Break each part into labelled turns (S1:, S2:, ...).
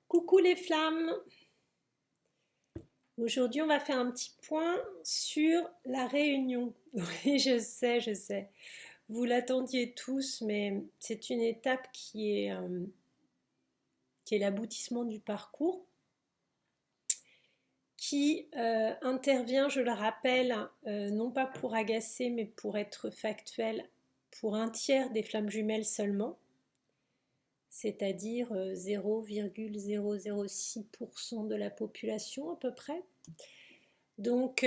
S1: Coucou les flammes! Aujourd'hui, on va faire un petit point sur la réunion. Oui, je sais. Vous l'attendiez tous, mais c'est une étape qui est l'aboutissement du parcours, qui intervient, je le rappelle, non pas pour agacer, mais pour être factuel, pour un tiers des flammes jumelles seulement, c'est-à-dire 0,006% de la population à peu près. Donc,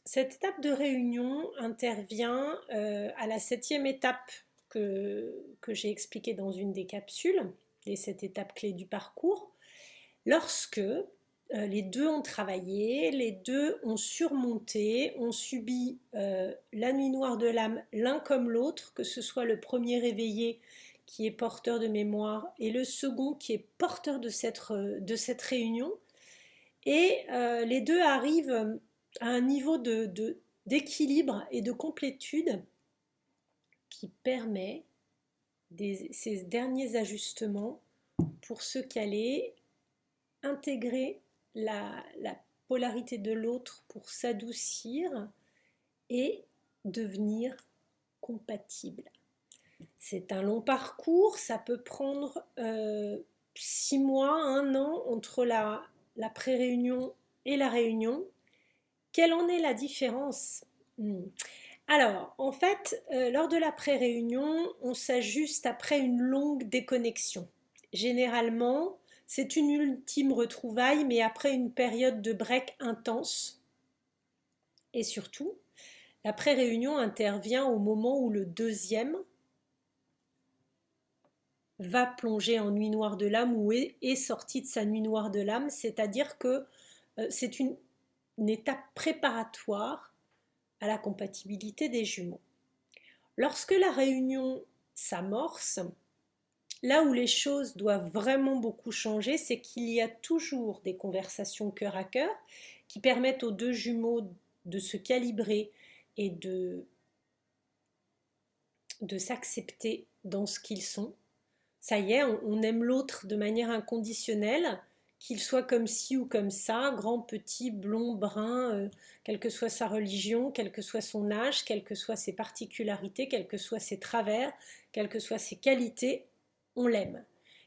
S1: cette étape de réunion intervient à la septième étape que j'ai expliquée dans une des capsules, les 7 étapes clés du parcours, lorsque les deux ont travaillé, les deux ont surmonté, ont subi la nuit noire de l'âme l'un comme l'autre, que ce soit le premier réveillé qui est porteur de mémoire et le second qui est porteur de cette réunion. Et les deux arrivent à un niveau d'équilibre et de complétude qui permet ces derniers ajustements pour se caler, intégrer la polarité de l'autre pour s'adoucir et devenir compatible. C'est un long parcours, ça peut prendre 6 mois, 1 an entre la pré-réunion et la réunion. Quelle en est la différence? Alors, en fait, lors de la pré-réunion, on s'ajuste après une longue déconnexion. Généralement, c'est une ultime retrouvaille, mais après une période de break intense. Et surtout, la pré-réunion intervient au moment où le deuxième va plonger en nuit noire de l'âme ou est sorti de sa nuit noire de l'âme, c'est-à-dire que c'est une étape préparatoire à la compatibilité des jumeaux. Lorsque la réunion s'amorce, là où les choses doivent vraiment beaucoup changer, c'est qu'il y a toujours des conversations cœur à cœur qui permettent aux deux jumeaux de se calibrer et de s'accepter dans ce qu'ils sont. Ça y est, on aime l'autre de manière inconditionnelle, qu'il soit comme ci ou comme ça, grand, petit, blond, brun, quelle que soit sa religion, quel que soit son âge, quelles que soient ses particularités, quels que soient ses travers, quelles que soient ses qualités, on l'aime.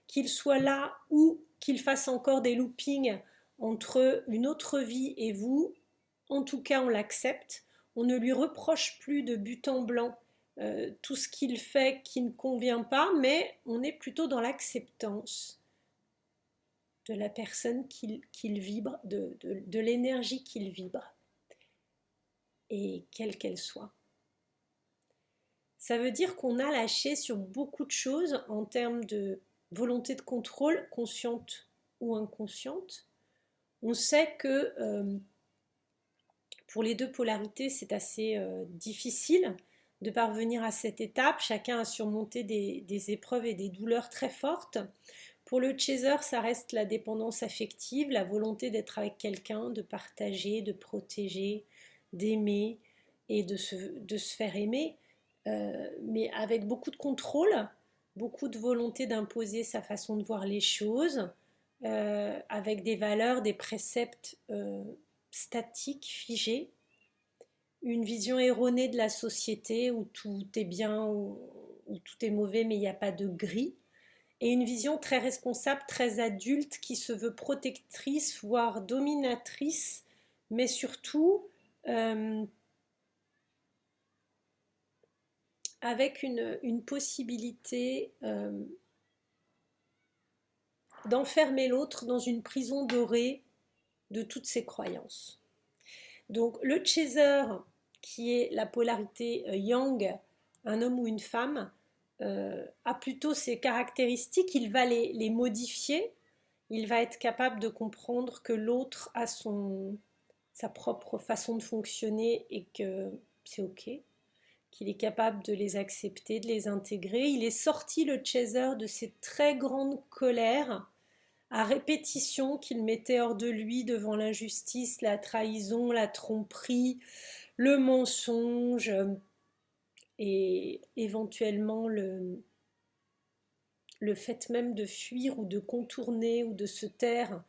S1: Qu'il soit là ou qu'il fasse encore des loopings entre une autre vie et vous, en tout cas on l'accepte, on ne lui reproche plus de but en blanc tout ce qu'il fait qui ne convient pas, mais on est plutôt dans l'acceptance de la personne qu'il vibre, de l'énergie qu'il vibre, et quelle qu'elle soit. Ça veut dire qu'on a lâché sur beaucoup de choses en termes de volonté de contrôle, consciente ou inconsciente. On sait que pour les deux polarités, c'est assez difficile de parvenir à cette étape. Chacun a surmonté des épreuves et des douleurs très fortes. Pour le chaser, ça reste la dépendance affective, la volonté d'être avec quelqu'un, de partager, de protéger, d'aimer et de se faire aimer, mais avec beaucoup de contrôle, beaucoup de volonté d'imposer sa façon de voir les choses, avec des valeurs, des préceptes statiques, figés, une vision erronée de la société où tout est bien, où tout est mauvais, mais il n'y a pas de gris, et une vision très responsable, très adulte, qui se veut protectrice, voire dominatrice, mais surtout avec une possibilité d'enfermer l'autre dans une prison dorée de toutes ses croyances. Donc le chaser, qui est la polarité yang, un homme ou une femme, a plutôt ces caractéristiques, il va les modifier, il va être capable de comprendre que l'autre a sa propre façon de fonctionner et que c'est ok, qu'il est capable de les accepter, de les intégrer. Il est sorti, le chaser, de ces très grandes colères à répétition qu'il mettait hors de lui devant l'injustice, la trahison, la tromperie, le mensonge et éventuellement le fait même de fuir ou de contourner ou de se taire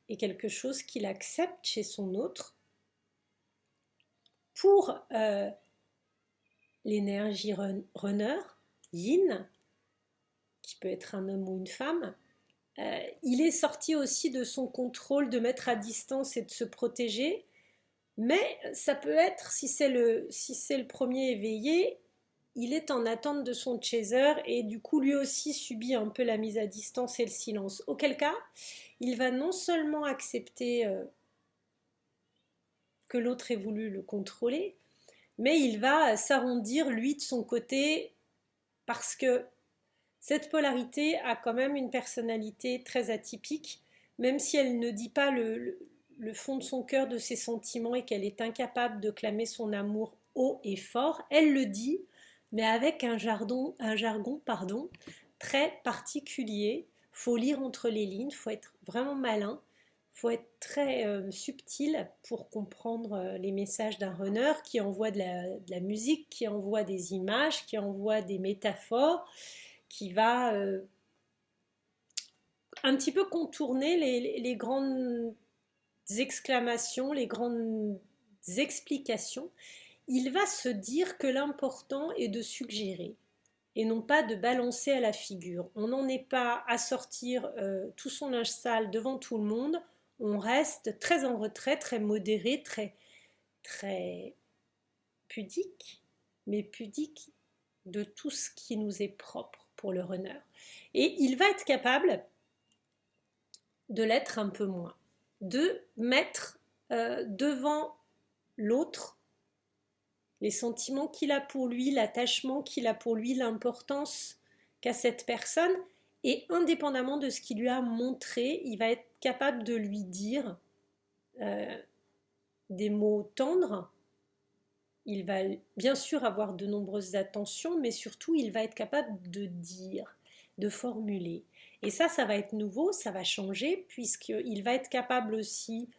S1: est quelque chose qu'il accepte chez son autre. Pour l'énergie runner, yin, qui peut être un homme ou une femme, il est sorti aussi de son contrôle de mettre à distance et de se protéger, mais ça peut être, si c'est le premier éveillé, il est en attente de son chaser et du coup lui aussi subit un peu la mise à distance et le silence. Auquel cas, il va non seulement accepter que l'autre ait voulu le contrôler, mais il va s'arrondir lui de son côté parce que cette polarité a quand même une personnalité très atypique, même si elle ne dit pas le fond de son cœur de ses sentiments et qu'elle est incapable de clamer son amour haut et fort, elle le dit, mais avec un jargon très particulier. Faut lire entre les lignes, faut être vraiment malin, faut être très subtil pour comprendre les messages d'un runner qui envoie de la musique, qui envoie des images, qui envoie des métaphores, qui va un petit peu contourner les grandes exclamations, les grandes explications. Il va se dire que l'important est de suggérer et non pas de balancer à la figure. On n'en est pas à sortir tout son linge sale devant tout le monde. On reste très en retrait, très modéré, très, très pudique, mais pudique de tout ce qui nous est propre pour le runner. Et il va être capable de l'être un peu moins, de mettre devant l'autre les sentiments qu'il a pour lui, l'attachement qu'il a pour lui, l'importance qu'a cette personne, et indépendamment de ce qu'il lui a montré, il va être capable de lui dire des mots tendres. Il va bien sûr avoir de nombreuses attentions, mais surtout il va être capable de dire, de formuler. Et ça va être nouveau, ça va changer, puisqu'il va être capable aussi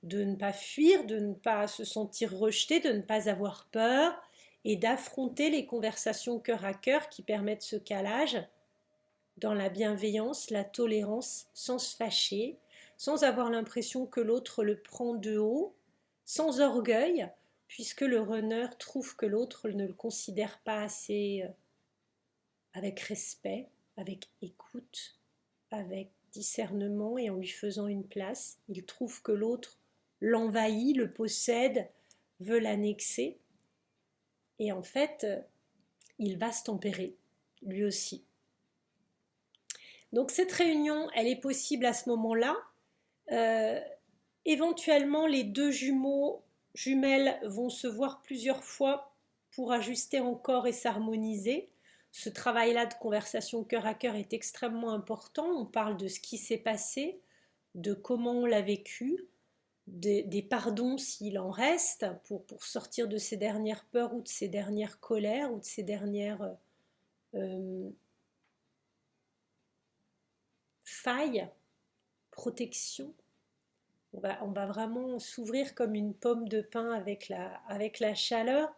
S1: de ne pas fuir, de ne pas se sentir rejeté, de ne pas avoir peur, et d'affronter les conversations cœur à cœur qui permettent ce calage dans la bienveillance, la tolérance, sans se fâcher, sans avoir l'impression que l'autre le prend de haut, sans orgueil, puisque le runner trouve que l'autre ne le considère pas assez avec respect, avec écoute, avec discernement et en lui faisant une place. Il trouve que l'autre l'envahit, le possède, veut l'annexer. Et en fait, il va se tempérer, lui aussi. Donc cette réunion, elle est possible à ce moment-là. Éventuellement, les deux jumelles vont se voir plusieurs fois pour ajuster encore et s'harmoniser. Ce travail-là de conversation cœur à cœur est extrêmement important. On parle de ce qui s'est passé, de comment on l'a vécu, des pardons s'il en reste, pour sortir de ces dernières peurs ou de ces dernières colères ou de ces dernières failles, protections. On va vraiment s'ouvrir comme une pomme de pin avec la chaleur.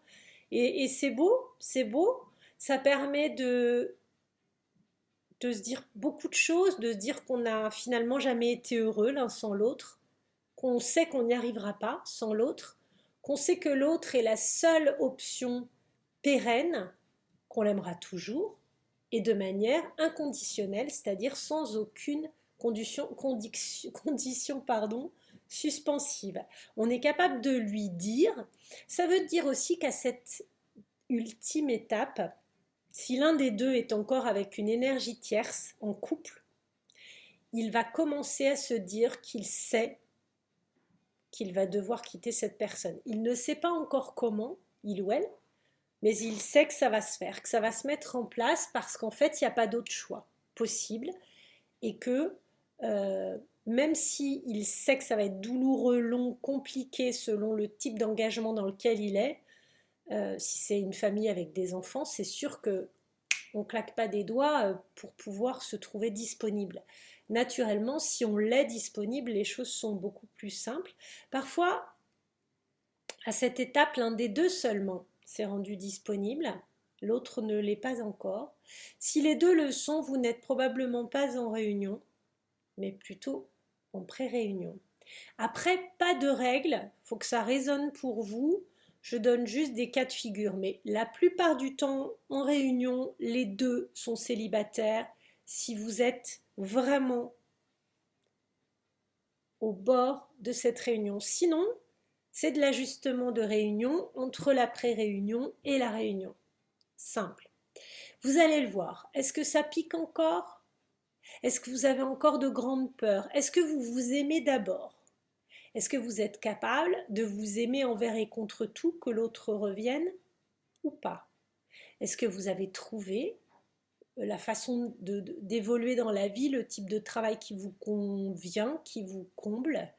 S1: Et c'est beau, ça permet de se dire beaucoup de choses, de se dire qu'on n'a finalement jamais été heureux l'un sans l'autre, qu'on sait qu'on n'y arrivera pas sans l'autre, qu'on sait que l'autre est la seule option pérenne, qu'on l'aimera toujours, et de manière inconditionnelle, c'est-à-dire sans aucune condition suspensive. On est capable de lui dire, ça veut dire aussi qu'à cette ultime étape, si l'un des deux est encore avec une énergie tierce, en couple, il va commencer à se dire qu'il sait qu'il va devoir quitter cette personne. Il ne sait pas encore comment, il ou elle, mais il sait que ça va se faire, que ça va se mettre en place parce qu'en fait, il n'y a pas d'autre choix possible et que même s'il sait que ça va être douloureux, long, compliqué selon le type d'engagement dans lequel il est, si c'est une famille avec des enfants, c'est sûr que on ne claque pas des doigts pour pouvoir se trouver disponible. Naturellement, si on l'est disponible, les choses sont beaucoup plus simples. Parfois, à cette étape, l'un des deux seulement s'est rendu disponible l'autre ne l'est pas encore. Si les deux le sont, vous n'êtes probablement pas en réunion, mais plutôt en pré-réunion. Après, pas de règles, il faut que ça résonne pour vous. Je donne juste des cas de figure, mais la plupart du temps, en réunion, les deux sont célibataires. Si vous êtes vraiment au bord de cette réunion. Sinon, c'est de l'ajustement de réunion entre la pré-réunion et la réunion. Simple. Vous allez le voir. Est-ce que ça pique encore? Est-ce que vous avez encore de grandes peurs? Est-ce que vous vous aimez d'abord? Est-ce que vous êtes capable de vous aimer envers et contre tout, que l'autre revienne ou pas? Est-ce que vous avez trouvé la façon d'évoluer dans la vie, le type de travail qui vous convient, qui vous comble,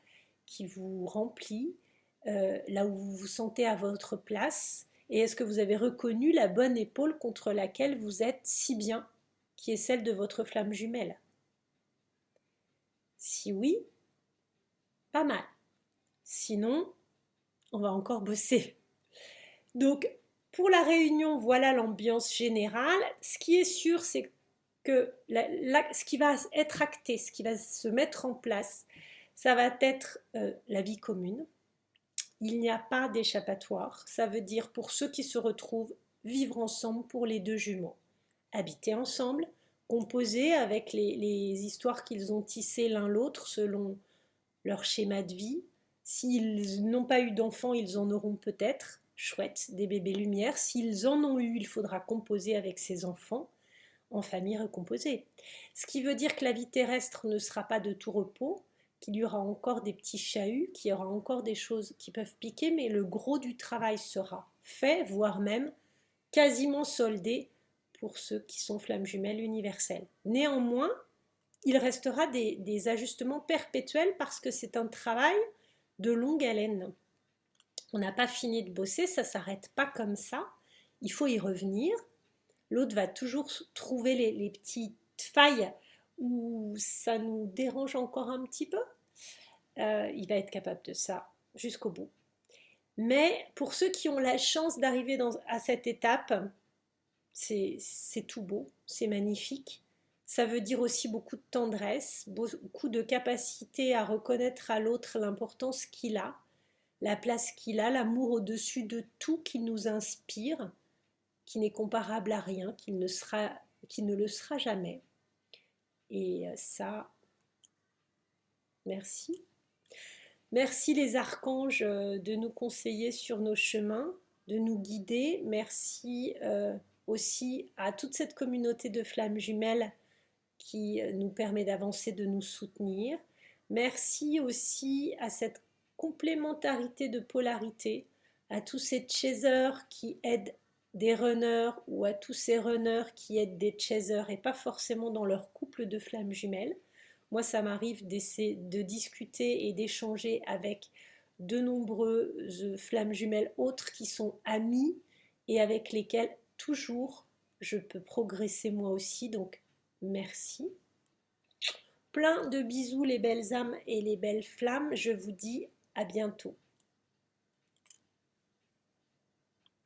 S1: qui vous remplit, là où vous vous sentez à votre place? Et est-ce que vous avez reconnu la bonne épaule contre laquelle vous êtes si bien, qui est celle de votre flamme jumelle? Si oui, pas mal. Sinon, on va encore bosser. Donc, pour la réunion, voilà l'ambiance générale. Ce qui est sûr, c'est que ce qui va être acté, ce qui va se mettre en place, ça va être la vie commune. Il n'y a pas d'échappatoire. Ça veut dire, pour ceux qui se retrouvent, vivre ensemble pour les deux jumeaux. Habiter ensemble, composer avec les histoires qu'ils ont tissées l'un l'autre selon leur schéma de vie. S'ils n'ont pas eu d'enfants, ils en auront peut-être. Chouette, des bébés lumière. S'ils en ont eu, il faudra composer avec ces enfants en famille recomposée. Ce qui veut dire que la vie terrestre ne sera pas de tout repos, qu'il y aura encore des petits chahuts, qu'il y aura encore des choses qui peuvent piquer, mais le gros du travail sera fait, voire même quasiment soldé pour ceux qui sont flammes jumelles universelles. Néanmoins, il restera des ajustements perpétuels parce que c'est un travail de longue haleine. On n'a pas fini de bosser, ça ne s'arrête pas comme ça. Il faut y revenir. L'autre va toujours trouver les petites failles où ça nous dérange encore un petit peu. Il va être capable de ça jusqu'au bout. Mais pour ceux qui ont la chance d'arriver à cette étape, c'est tout beau, c'est magnifique. Ça veut dire aussi beaucoup de tendresse, beaucoup de capacité à reconnaître à l'autre l'importance qu'il a, la place qu'il a, l'amour au-dessus de tout qui nous inspire, qui n'est comparable à rien, qui ne le sera jamais. Et ça, merci. Merci les archanges de nous conseiller sur nos chemins, de nous guider. Merci aussi à toute cette communauté de flammes jumelles qui nous permet d'avancer, de nous soutenir. Merci aussi à cette complémentarité de polarité, à tous ces chasers qui aident des runners ou à tous ces runners qui aident des chasers et pas forcément dans leur couple de flammes jumelles. Moi, ça m'arrive d'essayer de discuter et d'échanger avec de nombreuses flammes jumelles autres qui sont amies et avec lesquelles toujours je peux progresser moi aussi. Donc, merci. Plein de bisous les belles âmes et les belles flammes. Je vous dis à bientôt.